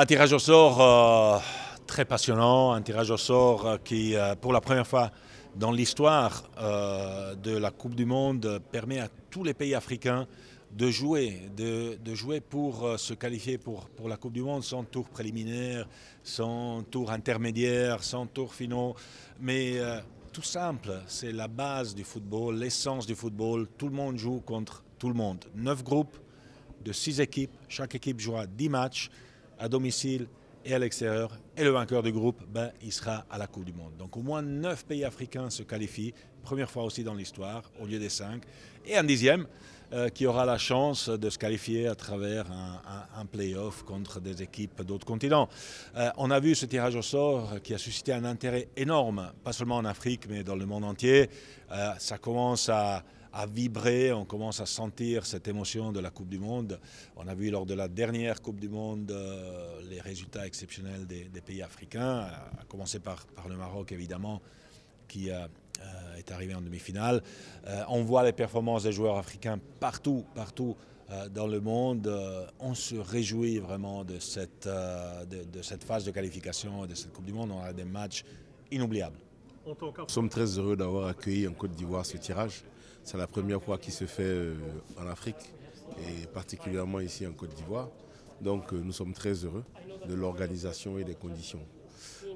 Tirage au sort très passionnant, un tirage au sort qui, pour la première fois dans l'histoire de la Coupe du Monde, permet à tous les pays africains de jouer pour se qualifier pour la Coupe du Monde sans tour préliminaire, sans tour intermédiaire, sans tour finaux. Mais tout simple, c'est la base du football, l'essence du football. Tout le monde joue contre tout le monde. 9 groupes de 6 équipes. Chaque équipe jouera 10 matchs à domicile et à l'extérieur. Et le vainqueur du groupe, il sera à la Coupe du Monde. Donc au moins 9 pays africains se qualifient. Première fois aussi dans l'histoire, au lieu des 5. Et un 10e qui aura la chance de se qualifier à travers un play-off contre des équipes d'autres continents. On a vu ce tirage au sort qui a suscité un intérêt énorme, pas seulement en Afrique, mais dans le monde entier. Ça commence à vibrer, on commence à sentir cette émotion de la Coupe du Monde. On a vu lors de la dernière Coupe du Monde les résultats exceptionnels des pays africains, à commencer par le Maroc évidemment, qui est arrivé en demi-finale. On voit les performances des joueurs africains partout dans le monde. On se réjouit vraiment de cette phase de qualification et de cette Coupe du Monde. On a des matchs inoubliables. Nous sommes très heureux d'avoir accueilli en Côte d'Ivoire ce tirage. C'est la première fois qu'il se fait en Afrique et particulièrement ici en Côte d'Ivoire. Donc nous sommes très heureux de l'organisation et des conditions.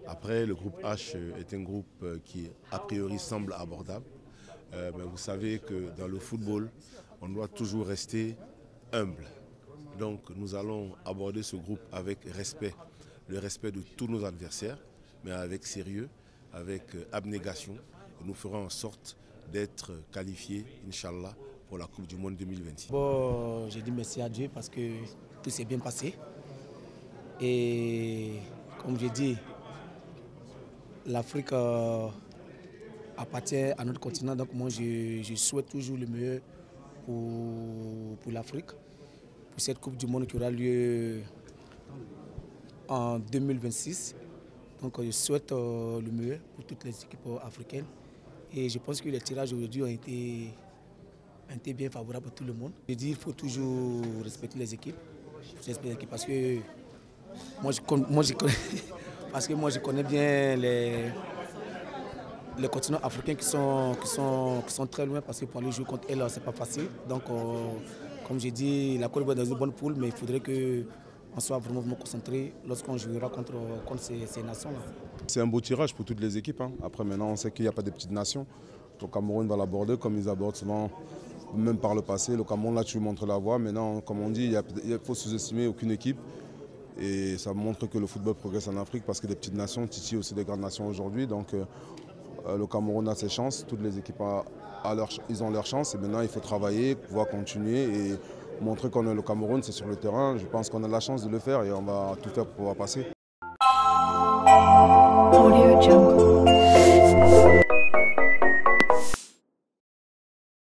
Après, le groupe H est un groupe qui a priori semble abordable. Mais vous savez que dans le football, on doit toujours rester humble. Donc nous allons aborder ce groupe avec respect, le respect de tous nos adversaires, mais avec sérieux, avec abnégation. Nous ferons en sorte d'être qualifiés, Inch'Allah, pour la Coupe du Monde 2026. Bon, j'ai dit merci à Dieu parce que tout s'est bien passé. Et comme j'ai dit, l'Afrique appartient à notre continent. Donc moi, je souhaite toujours le meilleur pour l'Afrique, pour cette Coupe du Monde qui aura lieu en 2026. Donc je souhaite le meilleur pour toutes les équipes africaines. Et je pense que les tirages aujourd'hui ont été bien favorables pour tout le monde. Je dis qu'il faut toujours respecter les équipes. Parce que moi je connais bien les continents africains qui sont très loin parce que pour aller jouer contre elles, c'est pas facile. Donc comme j'ai dit, la Côte d'Ivoire est dans une bonne poule, mais il faudrait qu'on soit vraiment concentré lorsqu'on jouera contre ces nations-là. C'est un beau tirage pour toutes les équipes. Après maintenant, on sait qu'il n'y a pas de petites nations. Le Cameroun va l'aborder comme ils abordent souvent, même par le passé. Le Cameroun là, tu montres la voie. Maintenant, comme on dit, il faut sous-estimer aucune équipe. Et ça montre que le football progresse en Afrique parce que les petites nations titillent aussi des grandes nations aujourd'hui. Donc le Cameroun a ses chances, toutes les équipes ils ont leur chance. Et maintenant, il faut travailler, pouvoir continuer et montrer qu'on est le Cameroun, c'est sur le terrain. Je pense qu'on a la chance de le faire et on va tout faire pour pouvoir passer. Audio Jungle.